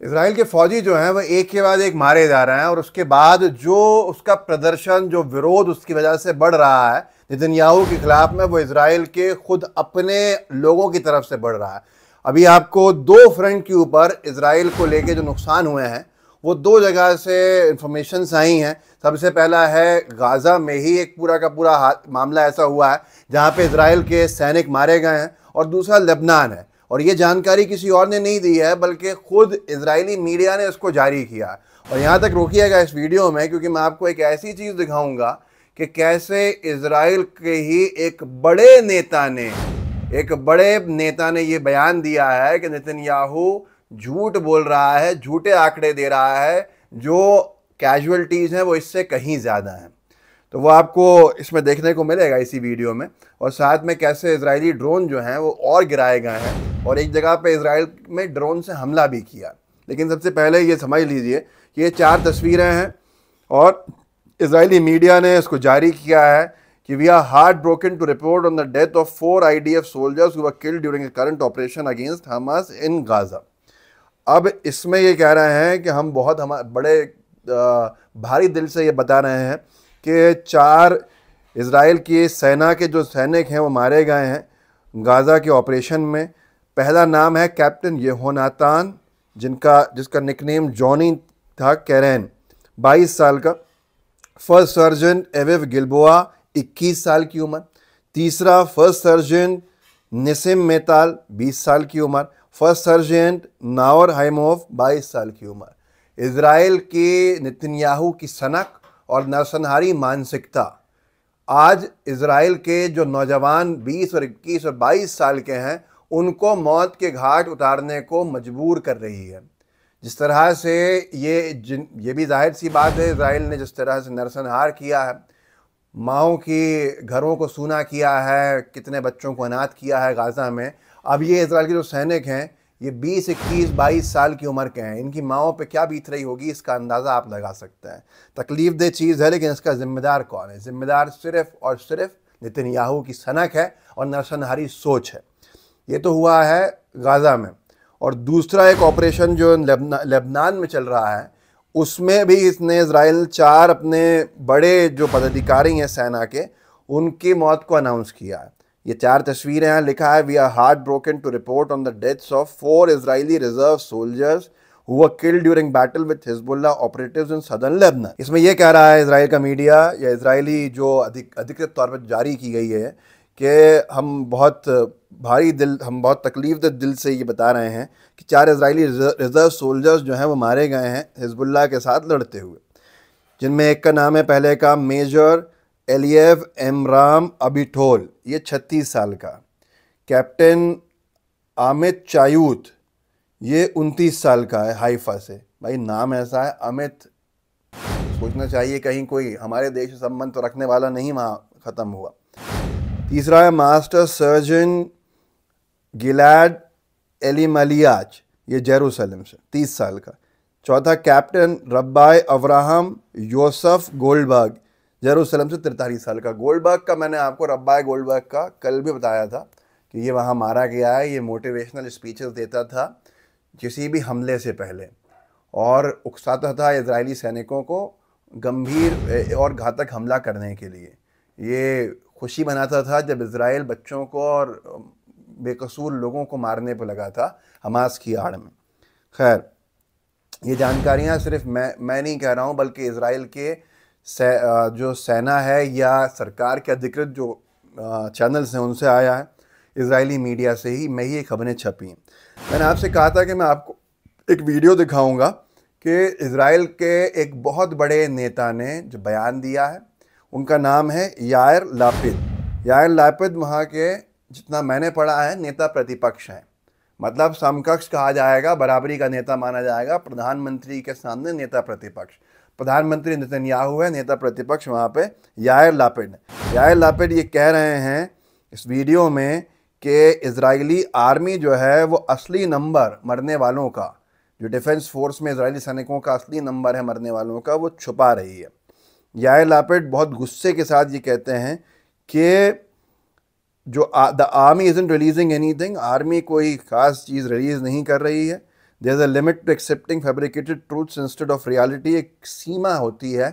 Israel के फौजी जो हैं वो एक के बाद एक मारे जा रहे हैं और उसके बाद जो उसका प्रदर्शन, जो विरोध उसकी वजह से बढ़ रहा है नेतन्याहू के खिलाफ में, वो इसराइल के खुद अपने लोगों की तरफ से बढ़ रहा है। अभी आपको दो फ्रंट के ऊपर इसराइल को लेके जो नुकसान हुए हैं वो दो जगह से इंफॉर्मेशन आई हैं। सबसे पहला है गाज़ा में ही एक पूरा का पूरा मामला ऐसा हुआ है जहाँ पे इसराइल के सैनिक मारे गए हैं, और दूसरा लेबनान है। और ये जानकारी किसी और ने नहीं दी है बल्कि खुद इजरायली मीडिया ने इसको जारी किया है। और यहाँ तक रोकिएगा इस वीडियो में, क्योंकि मैं आपको एक ऐसी चीज़ दिखाऊंगा कि कैसे इजराइल के ही एक बड़े नेता ने ये बयान दिया है कि नेतन्याहू झूठ बोल रहा है, झूठे आंकड़े दे रहा है, जो कैजुअलिटीज़ हैं वो इससे कहीं ज़्यादा हैं। तो वो आपको इसमें देखने को मिलेगा इसी वीडियो में, और साथ में कैसे इजरायली ड्रोन जो हैं वो और गिराए गए हैं और एक जगह पे इसराइल में ड्रोन से हमला भी किया। लेकिन सबसे पहले ये समझ लीजिए कि ये 4 तस्वीरें हैं और इजरायली मीडिया ने इसको जारी किया है कि we are heart broken to report on the death of 4 IDF soldiers who were killed during the current operation against Hamas in Gaza. अब इसमें ये कह रहे हैं कि हम बहुत बड़े भारी दिल से ये बता रहे हैं कि 4 इजराइल की सेना के जो सैनिक हैं वो मारे गए हैं गाज़ा के ऑपरेशन में। पहला नाम है कैप्टन यहोनातान, जिसका निकनेम जॉनी था, कैरेन 22 साल का। फर्स्ट सर्जन एविव गिलबोआ 21 साल की उम्र। तीसरा फर्स्ट सर्जन निसिम मेताल 20 साल की उम्र। फर्स्ट सर्जेंट नावर हाइमोव 22 साल की उम्र। इजराइल की नेतन्याहू की सनक और नरसंहारी मानसिकता आज इजराइल के जो नौजवान 20 और 21 और 22 साल के हैं उनको मौत के घाट उतारने को मजबूर कर रही है। जिस तरह से ये भी जाहिर सी बात है, इजराइल ने जिस तरह से नरसंहार किया है, माओं की घरों को सूना किया है, कितने बच्चों को अनाथ किया है गाज़ा में। अब ये इजराइल के जो सैनिक हैं ये 20, 21, 22 साल की उम्र के हैं, इनकी माओं पे क्या बीत रही होगी इसका अंदाज़ा आप लगा सकते हैं। तकलीफ दे चीज़ है, लेकिन इसका ज़िम्मेदार कौन है? ज़िम्मेदार सिर्फ़ और सिर्फ नेतन्याहू की सनक है और नरसंहारी सोच है। ये तो हुआ है गाज़ा में, और दूसरा एक ऑपरेशन जो लेबनान में चल रहा है उसमें भी इसने इजराइल 4 अपने बड़े जो पदाधिकारी हैं सेना के, उनकी मौत को अनाउंस किया है। ये 4 तस्वीरें हैं, लिखा है we are heart broken to report on the deaths of 4 Israeli reserve soldiers who were killed during battle with Hezbollah operatives in southern Lebanon. इसमें यह कह रहा है इजराइल का मीडिया या इजरायली जो अधिकृत तौर पर जारी की गई है कि हम बहुत तकलीफ दे दिल से ये बता रहे हैं कि 4 इजरायली रिजर्व सोल्जर्स जो हैं वो मारे गए हैं हिजबुल्लाह के साथ लड़ते हुए, जिनमें एक का नाम है पहले का मेजर एलियव एमराम अबिठोल, ये 36 साल का। कैप्टन अमित चायूत, ये 29 साल का है, हाइफा से। भाई नाम ऐसा है अमित, सोचना चाहिए कहीं कोई हमारे देश से संबंध तो रखने वाला नहीं वहाँ ख़त्म हुआ। तीसरा है मास्टर सर्जन गिलाड एलिमलियाज, ये जेरूसलम से 30 साल का। चौथा captain rabbi Abraham Yosef Goldberg, Jerusalem से 43 साल का। गोल्डबर्ग का मैंने आपको, रब्बाई गोल्डबर्ग का कल भी बताया था कि ये वहाँ मारा गया है। ये मोटिवेशनल स्पीचेस देता था किसी भी हमले से पहले और उकसाता था इजरायली सैनिकों को गंभीर और घातक हमला करने के लिए। ये खुशी मनाता था जब इजराइल बच्चों को और बेकसूर लोगों को मारने पर लगा था हमास की आड़ में। खैर, ये जानकारियाँ सिर्फ मैं नहीं कह रहा हूँ, बल्कि इजराइल के जो सेना है या सरकार के अधिकृत जो चैनल्स हैं उनसे आया है, इजरायली मीडिया से ही मैं ये खबरें छपी हैं। मैंने आपसे कहा था कि मैं आपको एक वीडियो दिखाऊंगा कि इजराइल के एक बहुत बड़े नेता ने जो बयान दिया है, उनका नाम है यायर लापिड। यायर लापिड वहाँ के, जितना मैंने पढ़ा है, नेता प्रतिपक्ष हैं, मतलब समकक्ष कहा जाएगा, बराबरी का नेता माना जाएगा प्रधानमंत्री के सामने नेता प्रतिपक्ष। प्रधानमंत्री नेतन्याहू है, नेता प्रतिपक्ष वहाँ पे यायर लापिड है। यायर लापिड ये कह रहे हैं इस वीडियो में कि इजरायली आर्मी जो है वो असली नंबर मरने वालों का, जो डिफेंस फोर्स में इजरायली सैनिकों का असली नंबर है मरने वालों का, वो छुपा रही है। यायर लापिड बहुत गुस्से के साथ ये कहते हैं कि the army isn't releasing anything, army कोई ख़ास चीज़ रिलीज़ नहीं कर रही है। There is a limit to accepting fabricated truths instead of reality. एक सीमा होती है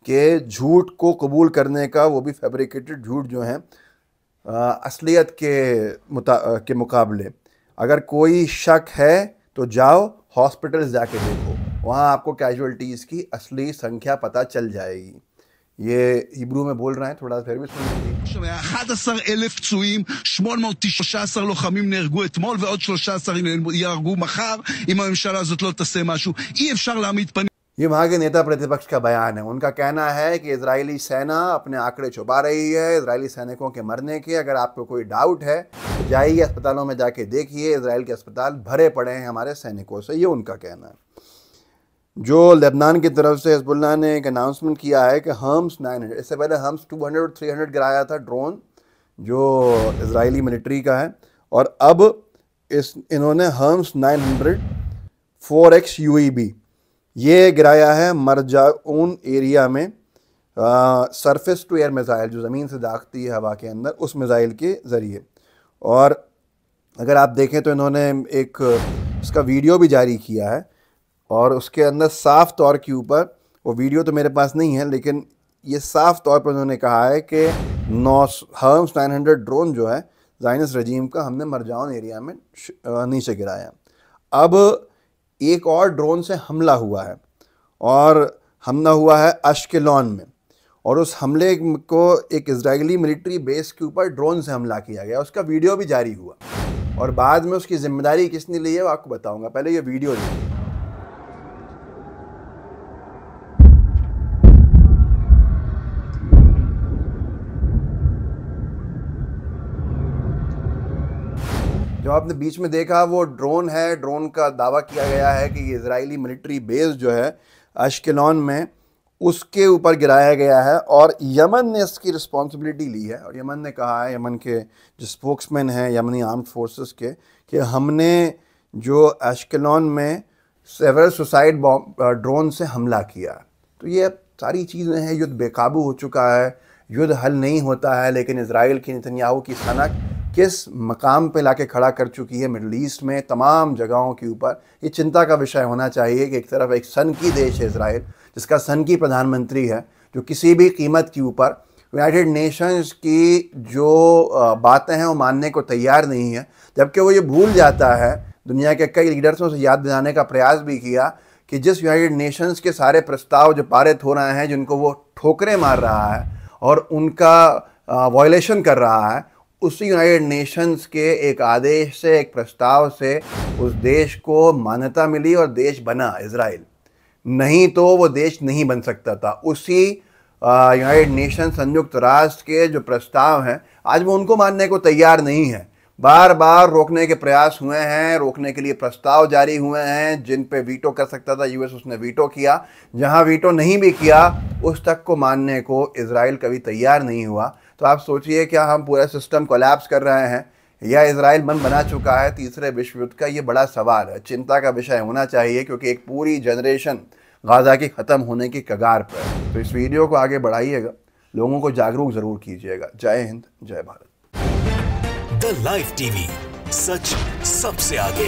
कि झूठ को कबूल करने का, वो भी फैब्रिकेटेड झूठ जो है असलियत के मुकाबले। अगर कोई शक है तो जाओ हॉस्पिटल्स जाके देखो, वहाँ आपको कैजुअल्टीज़ की असली संख्या पता चल जाएगी। ये हिब्रू में बोल रहे हैं, थोड़ा फिर भी सुन लीजिए। 11,000 פצועים, 819 לוחמים נהרגו אתמול ועוד 13 יהרגו מחר אם הממשלה הזאת לא תעשה משהו. אי אפשר להעמיד פנים. ये वहाँ के नेता प्रतिपक्ष का बयान है। उनका कहना है कि इजरायली सेना अपने आंकड़े छुपा रही है इजरायली सैनिकों के मरने के। अगर आपको कोई डाउट है तो जाइए अस्पतालों में जाके देखिए, इजराइल के अस्पताल भरे पड़े हैं हमारे सैनिकों से, ये उनका कहना है। जो लेबनान की तरफ से हिजबुल्लाह ने एक अनाउंसमेंट किया है कि हम्स 900, इससे पहले हम्स 200 और 300 गिराया था ड्रोन जो इजरायली मिलिट्री का है, और अब इन्होंने हम्स 900 4X UEB ये गिराया है मरजाउन एरिया में, सरफेस टू एयर मिसाइल जो ज़मीन से दागती है हवा के अंदर, उस मिसाइल के ज़रिए। और अगर आप देखें तो इन्होंने एक उसका वीडियो भी जारी किया है, और उसके अंदर साफ तौर के ऊपर, वो वीडियो तो मेरे पास नहीं है लेकिन ये साफ तौर पर उन्होंने कहा है कि हम्स 900 ड्रोन जो है ज़ायनिस्ट रजीम का हमने मरजाउन एरिया में नीचे गिराया। अब एक और ड्रोन से हमला हुआ है, और हमला हुआ है अश्केलॉन में, और उस हमले को एक इजरायली मिलिट्री बेस के ऊपर ड्रोन से हमला किया गया। उसका वीडियो भी जारी हुआ, और बाद में उसकी जिम्मेदारी किसने ली है वो आपको बताऊंगा। पहले ये वीडियो देखिए। जो आपने बीच में देखा वो ड्रोन है। ड्रोन का दावा किया गया है कि ये इजरायली मिलिट्री बेस जो है अश्केलॉन में, उसके ऊपर गिराया गया है, और यमन ने इसकी रिस्पॉन्सिबिलिटी ली है। और यमन ने कहा है, यमन के जो स्पोक्समैन हैं यमनी आर्म्ड फोर्सेस के, कि हमने जो अश्केलॉन में सेवरल सुसाइड ड्रोन से हमला किया। तो ये सारी चीज़ें हैं, युद्ध बेकाबू हो चुका है, युद्ध हल नहीं होता है, लेकिन इजराइल की नेतन्याहू की सनक किस मकाम पे लाके खड़ा कर चुकी है मिडल ईस्ट में तमाम जगहों के ऊपर। ये चिंता का विषय होना चाहिए कि एक तरफ एक सन की देश है इजराइल, जिसका सन की प्रधानमंत्री है, जो किसी भी कीमत के ऊपर यूनाइटेड नेशंस की जो बातें हैं वो मानने को तैयार नहीं है, जबकि वो ये भूल जाता है, दुनिया के कई लीडर्सों से याद दिलाने का प्रयास भी किया कि जिस यूनाइटेड नेशंस के सारे प्रस्ताव जो पारित हो रहे हैं, जिनको वो ठोकरें मार रहा है और उनका वायलेशन कर रहा है, उसी यूनाइटेड नेशंस के एक आदेश से, एक प्रस्ताव से उस देश को मान्यता मिली और देश बना इजराइल। नहीं तो वो देश नहीं बन सकता था। उसी यूनाइटेड नेशन संयुक्त राष्ट्र के जो प्रस्ताव हैं, आज वो उनको मानने को तैयार नहीं है। बार बार रोकने के प्रयास हुए हैं, रोकने के लिए प्रस्ताव जारी हुए हैं, जिन पे वीटो कर सकता था यूएस, उसने वीटो किया। जहां वीटो नहीं भी किया, उस तक को मानने को इजराइल कभी तैयार नहीं हुआ। तो आप सोचिए, क्या हम पूरा सिस्टम कोलैप्स कर रहे हैं, या इजराइल मन बना चुका है तीसरे विश्व युद्ध का? ये बड़ा सवाल है, चिंता का विषय होना चाहिए, क्योंकि एक पूरी जनरेशन गाज़ा की ख़त्म होने की कगार पर है। तो इस वीडियो को आगे बढ़ाइएगा, लोगों को जागरूक ज़रूर कीजिएगा। जय हिंद, जय भारत। द लाइव टीवी, सच सबसे आगे।